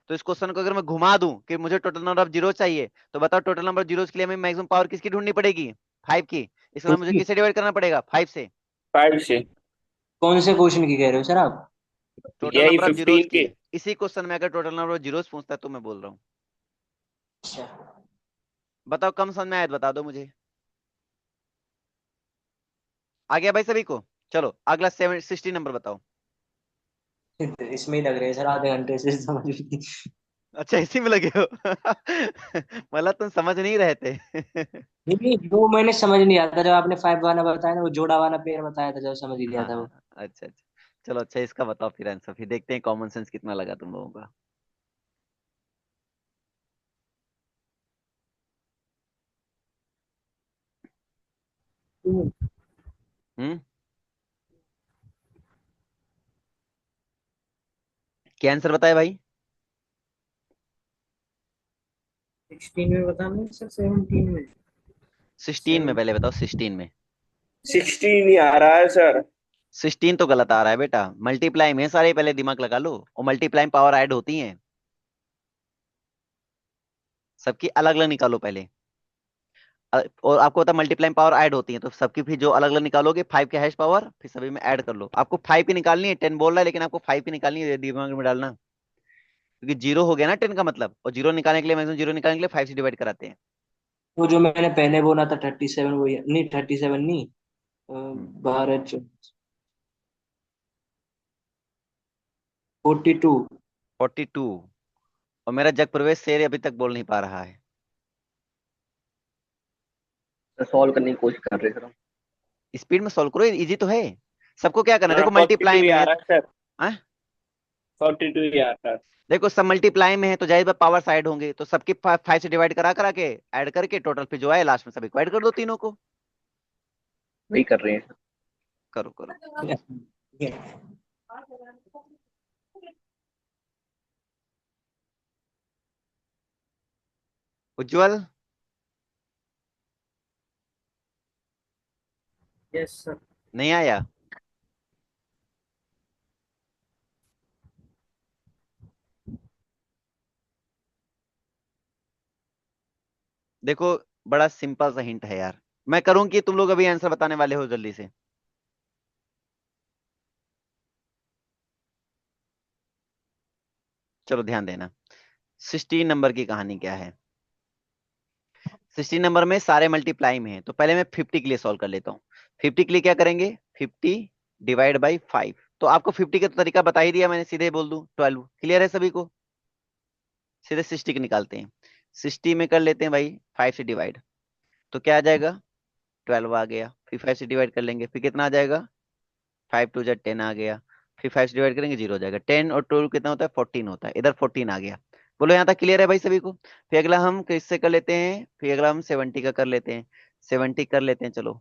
तो इस क्वेश्चन को अगर मैं घुमा दूं कि मुझे टोटल नंबर ऑफ जीरो चाहिए, तो बताओ टोटल नंबर ऑफ जीरोस के लिए हमें मैक्सिमम पावर किसकी ढूंढनी पड़ेगी, 5 की। इसमें मुझे किससे डिवाइड करना पड़ेगा, 5 से। 5 से। कौन से क्वेश्चन की कह रहे हो सर आप? टोटल यही नंबर ऑफ जीरोस 15 की। के। इसी क्वेश्चन में अगर टोटल नंबर ऑफ जीरोस पूछता है तो मैं बोल रहा हूँ। अच्छा। बताओ कम समझ में आया तो बता दो मुझे। आ गया भाई सभी को? चलो अगला 60 नंबर बताओ। इसमें ही लग रहे हैं सर आधे घंटे से, समझ नहीं। अच्छा इसी में लगे हो। मतलब तुम समझ नहीं रहे थे। नहीं, वो मैंने समझ नहीं आता, जब आपने 5 वाला बताया ना, वो जोड़ा वाला पेयर बताया था, जब समझ ही लिया हाँ था हाँ वो। हाँ, अच्छा अच्छा। चलो अच्छा, इसका बताओ फिर आंसर, फिर देखते हैं कॉमन सेंस कितना लगा तुम लोगों का। हम्म, क्या आंसर बताए भाई? 16 में बताना है सर, 17 में? 16 में, पहले बताओ 16 में। 16 ही आ रहा है सर। 16 तो गलत आ रहा है बेटा, मल्टीप्लाई में सारे, पहले दिमाग लगा लो, और मल्टीप्लाई पावर ऐड होती है, सबकी अलग अलग निकालो पहले। और आपको पता मल्टीप्लाई पावर ऐड होती है, तो सबकी फिर जो अलग अलग निकालोगे 5 के हैश पावर, फिर सभी में ऐड कर लो। आपको 5 की निकालनी है, 10 बोल रहा है लेकिन आपको 5 की निकालनी है, दिमाग में डालना। क्योंकि जीरो हो गया ना 10 का मतलब, और जीरो निकालने के लिए, मैक्सिमम जीरो निकालने के लिए 5 से डिवाइड कराते हैं। वो जो मैंने पहले बोला था 37, वो नहीं 37 नहीं, हम्म, 12 42। 42। और मेरा जग प्रवेश शेर अभी तक बोल नहीं पा रहा है। सॉल्व करने की कोशिश कर रहे सर हम। स्पीड में सोल्व करो, इजी तो है। सबको क्या करना है, हाँ देखो 42 मल्टीप्लाई ही में आ है। रहा है सर। हाँ? 42 ही आ रहा है। देखो सब मल्टीप्लाई में है तो जाहिर बात पावर साइड होंगे, तो सबके 5 से डिवाइड करा करा के ऐड करके टोटल फिर जो है लास्ट में सभी को ऐड कर दो, तीनों को। वही कर रहे हैं करो करो। उज्जवल, यस सर। नहीं आया? देखो बड़ा सिंपल सा हिंट है यार, मैं करूं कि तुम लोग अभी आंसर बताने वाले हो जल्दी से? चलो ध्यान देना। 16 नंबर की कहानी क्या है? 16 नंबर में सारे मल्टीप्लाई में है, तो पहले मैं 50 के लिए सॉल्व कर लेता हूँ। 50 के लिए क्या करेंगे? 50 डिवाइड बाई 5। तो आपको 50 का तो तरीका बता ही दिया मैंने, सीधे बोल दूं 12। क्लियर है सभी को? सीधे 60 के निकालते हैं। 60 में कर लेते हैं भाई 5 से डिवाइड, तो क्या आ जाएगा? 12 आ गया। फिर 5 से डिवाइड कर लेंगे, फिर कितना आ जाएगा? 5 टू जा 10 आ गया। फिर 5 से डिवाइड करेंगे, 0 हो जाएगा। 10 और 12 कितना होता है? 14 होता है। इधर 14 आ गया। बोलो यहाँ तक क्लियर है भाई सभी को? फिर अगला हम किससे कर लेते हैं? फिर अगला हम 70 का कर लेते हैं। 70 कर लेते हैं, चलो।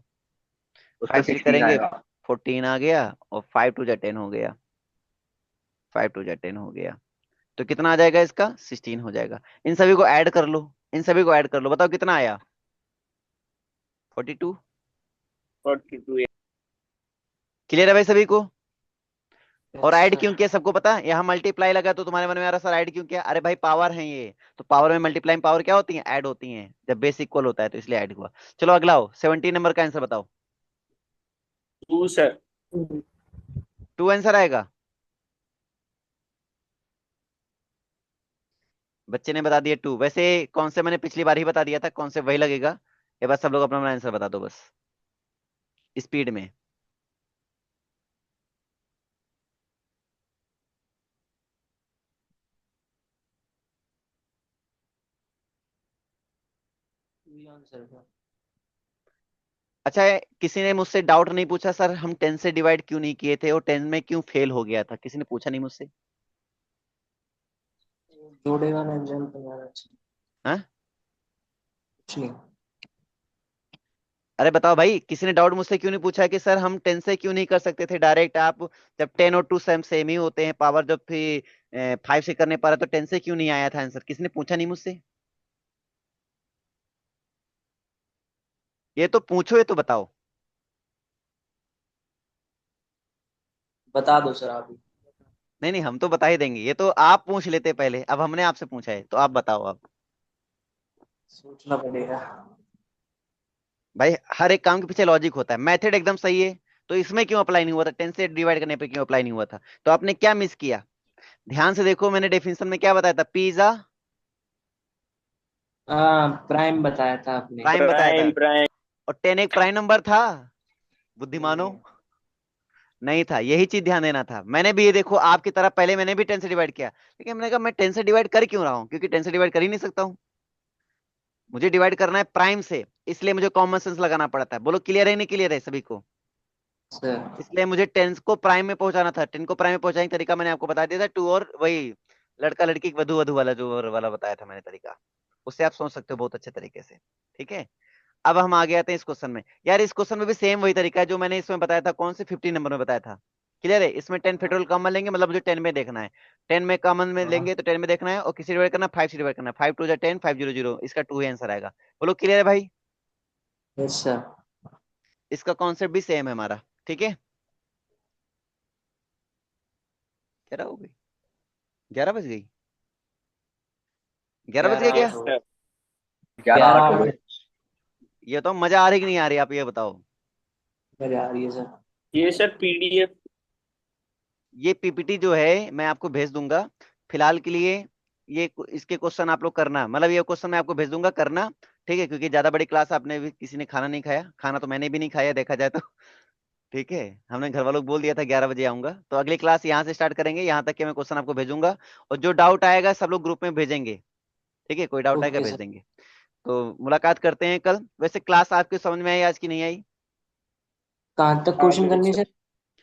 उसका 5 से 16 करेंगे, आएगा। 14 आ गया। और 5 टू जा 10 हो गया। 5 टू जा 10 हो गया। तो कितना आ जाएगा इसका? 16 हो जाएगा। इन सभी को ऐड कर लो, इन सभी को ऐड कर लो, बताओ कितना आया? 42। 42। क्लियर है भाई सभी को? और यस ऐड सर। क्यों किया सबको पता है? यहाँ मल्टीप्लाई लगा तो तुम्हारे मन में आ रहा सर ऐड क्यों किया? अरे भाई पावर है ये, तो पावर में मल्टीप्लाइंग पावर क्या होती है? ऐड होती है। जब बेस इक्वल होता है तो इसलिए ऐड हुआ। चलो अगला हो, 17 नंबर का आंसर बताओ। 2 सर। 2 आंसर आएगा। बच्चे ने बता दिया 2। वैसे कौन से मैंने पिछली बार ही बता दिया था, कौन से वही लगेगा। ये बस सब लोग अपना अपना आंसर बता दो बस, स्पीड में। आंसर था। अच्छा है, किसी ने मुझसे डाउट नहीं पूछा सर हम 10 से डिवाइड क्यों नहीं किए थे और 10 में क्यों फेल हो गया था? किसी ने पूछा नहीं मुझसे? जोड़े वाला एग्जाम्पल आना चाहिए। हाँ? कुछ नहीं। अरे बताओ भाई, किसी ने डाउट मुझसे क्यों नहीं पूछा कि सर हम 10 से क्यों नहीं कर सकते थे डायरेक्ट? आप जब 10 और 2 सेम ही होते हैं, पावर जब फिर 5 से करने पर तो 10 से क्यों नहीं आया था आंसर? किसी ने पूछा नहीं मुझसे? ये तो पूछो, ये तो बताओ। बता दो सर आप ही। नहीं नहीं, हम तो बता ही देंगे, ये तो आप पूछ लेते पहले, अब हमने आपसे पूछा है तो आप बताओ अब। सोचना पड़ेगा। भाई हर एक काम के पीछे लॉजिक होता है, मेथड एकदम सही है, तो इसमें क्यों अप्लाई नहीं हुआ था? 10 से डिवाइड करने पे क्यों अप्लाई नहीं हुआ था? तो आपने क्या मिस किया? ध्यान से देखो, मैंने डेफिनेशन में क्या बताया था? पिज्जा हाँ प्राइम बताया था आपने। प्राइम बताया था, प्राइम प्राइम। और 10 एक प्राइम नंबर था। नहीं बुद्धिमानों, है। नहीं था। यही चीज ध्यान देना था। मैंने भी ये देखो आपकी तरह पहले मैंने भी 10 से डिवाइड किया, लेकिन मैंने कहा मैं 10 से डिवाइड कर क्यों रहा हूँ? क्योंकि 10 से डिवाइड कर ही नहीं सकता हूँ, मुझे डिवाइड करना है प्राइम से, इसलिए मुझे कॉमन सेंस लगाना पड़ता है। बोलो क्लियर है नहीं क्लियर है सभी को? सर इसलिए मुझे 10 को प्राइम में पहुंचाना था। 10 को प्राइम में पहुंचाने का तरीका मैंने आपको बता दिया था, टू और वही लड़का लड़की वधु वधु वाला जो वाला बताया था मैंने तरीका, उससे आप सोच सकते हो बहुत अच्छे तरीके से। ठीक है, अब हम आगे आते हैं इस क्वेश्चन में। यार इस क्वेश्चन में भी सेम वही तरीका है जो मैंने इसमें बताया था, कौन से 15 नंबर में बताया था। क्लियर है? इसमें 10 पेट्रोल कॉमन लेंगे, मतलब मुझे 10 में देखना है। 10 में कॉमन में हाँ। लेंगे तो 10 में देखना है, और किसी डिवाइड करना 5 से डिवाइड करना है। 5 टू जा 10, 5 0 0, इसका 2 ही आंसर आएगा। बोलो क्लियर है भाई? Yes sir. इसका कॉन्सेप्ट भी सेम है हमारा। ठीक है, 11 हो गई, 11 बज गई, 11 बज गए 11 क्या? यस 8 हो गए। सर। 11 11 8 8 हो हो गए। गए। ये तो मजा आ रही कि नहीं आ रही, आप ये बताओ। मजा आ रही है सर। ये सर पीडीएफ। ये पीपीटी जो है मैं आपको भेज दूंगा फिलहाल के लिए। इसके क्वेश्चन आप लोग करना, मतलब ये क्वेश्चन मैं आपको भेज दूंगा करना। ठीक है, क्योंकि ज्यादा बड़ी क्लास आपने भी किसी ने खाना नहीं खाया, खाना तो मैंने भी नहीं खाया देखा जाए तो। ठीक है, हमने घर वालों को बोल दिया था 11 बजे आऊंगा, तो अगली क्लास यहाँ से स्टार्ट करेंगे, यहाँ तक कि मैं क्वेश्चन आपको भेजूंगा। और जो डाउट आएगा सब लोग ग्रुप में भेजेंगे। ठीक है, कोई डाउट आएगा ओके भेज सर। देंगे। तो मुलाकात करते हैं कल। वैसे क्लास आपके समझ में आई आज की नहीं आई? कहाँ तक हाँ क्वेश्चन मेरे करनी सर। सर?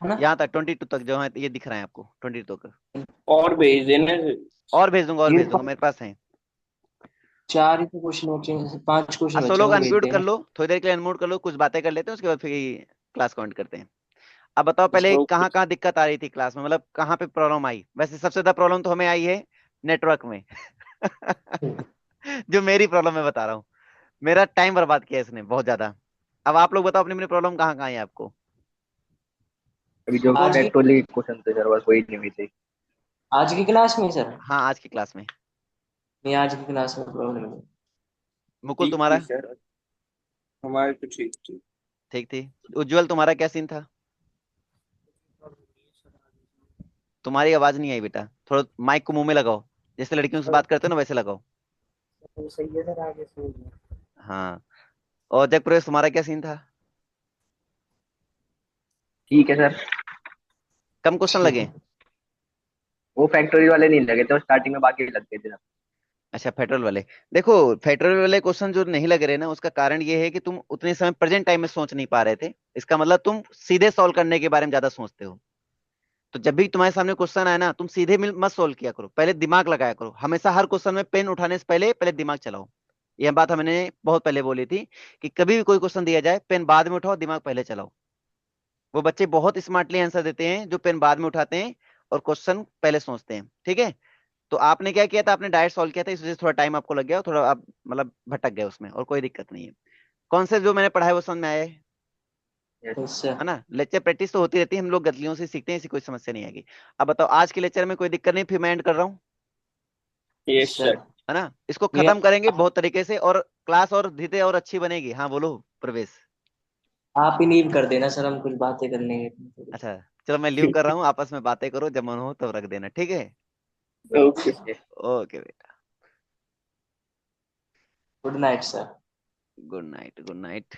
है ना? यहाँ तक 22 तक जो है ये दिख रहा है आपको, 22 तक। और भेज देना। और भेज दूंगा, और ये भेज दूंगा, मेरे पास है। 4 ही तो क्वेश्चन बचे हैं, 5 क्वेश्चन सो बचे हैं, लोग वो भेज अनम्यूट कर देना। लो, थोड़ी देर के लिए अनम्यूट कर लो, कुछ बातें कर लेते हैं, उसके बाद फिर क्लास काउंट करते हैं। अब बताओ पहले ओके। कहाँ कहाँ दिक्कत आ रही थी क्लास में, मतलब कहाँ पे प्रॉब्लम आई? वैसे सबसे ज्यादा प्रॉब्लम तो हमें आई है नेटवर्क में। जो मेरी प्रॉब्लम मैं बता रहा हूँ, मेरा टाइम बर्बाद किया इसने बहुत ज्यादा। अब आप लोग बताओ अपनी अपनी प्रॉब्लम कहाँ कहाँ है आपको? अभी जो आज की नेट वाली क्वेश्चन थे सर बस वही नहीं हुई थी। आज की क्लास में सर? हाँ आज की क्लास में। नहीं आज की क्लास में प्रॉब्लम है। मुकुल ठीक थी तुम्हारा? सर। हमारे तो ठीक थी। ठीक थी। उज्जवल तुम्हारा क्या सीन था? तुम्हारी आवाज नहीं आई बेटा, थोड़ा माइक को मुंह में लगाओ, जैसे लड़कियों से बात करते हो ना वैसे लगाओ। तो सही है सर, आगे से हो गया। हाँ। और जग प्रवेश तुम्हारा क्या सीन था? ठीक है सर। कम क्वेश्चन लगे? वो फैक्टोरियल वाले नहीं लगे थे, वो स्टार्टिंग में बाकी लग गए थे सर। अच्छा, फेडरल वाले। देखो, फेडरल वाले क्वेश्चन जो नहीं लग रहे ना, उसका कारण ये है कि तुम उतने समय प्रेजेंट टाइम में सोच नहीं पा रहे थे। इसका मतलब तुम सीधे सॉल्व करने के बारे में ज्यादा सोचते हो। तो जब भी तुम्हारे सामने क्वेश्चन आए ना, तुम सीधे मत सोल्व किया करो, पहले दिमाग लगाया करो। हमेशा हर क्वेश्चन में पेन उठाने से पहले पहले दिमाग चलाओ। यह बात हमने बहुत पहले बोली थी कि कभी भी कोई क्वेश्चन दिया जाए, पेन बाद में उठाओ, दिमाग पहले चलाओ। वो बच्चे बहुत स्मार्टली आंसर देते हैं जो पेन बाद में उठाते हैं और क्वेश्चन पहले सोचते हैं। ठीक है। तो आपने क्या किया था, आपने डायरेक्ट सॉल्व किया था, इस वजह से थोड़ा टाइम आपको लग गया, थोड़ा आप मतलब भटक गए उसमें, और कोई दिक्कत नहीं है। कॉन्सेप्ट जो मैंने पढ़ा है वो समझ में आया यस। अच्छा। है ना? लेक्चर प्रैक्टिस तो होती रहती है, हम लोग गलतियों से सीखते हैं, ऐसी कोई समस्या नहीं आएगी। अब बताओ, आज के लेक्चर में कोई दिक्कत नहीं, फिर मैं एंड कर रहा हूँ, यस सर सर। है ना? इसको ये खत्म करेंगे बहुत तरीके से, और क्लास और धीरे और अच्छी बनेगी। हाँ बोलो प्रवेश। आप ही लीव कर देना सर, हम कुछ बातें कर लेंगे थोड़ी। अच्छा, चलो मैं लीव कर रहा हूँ, आपस में बातें करो, जब मन हो तब रख देना, ठीक है? ओके। ओके बेटा। Good night sir. Good night, good night.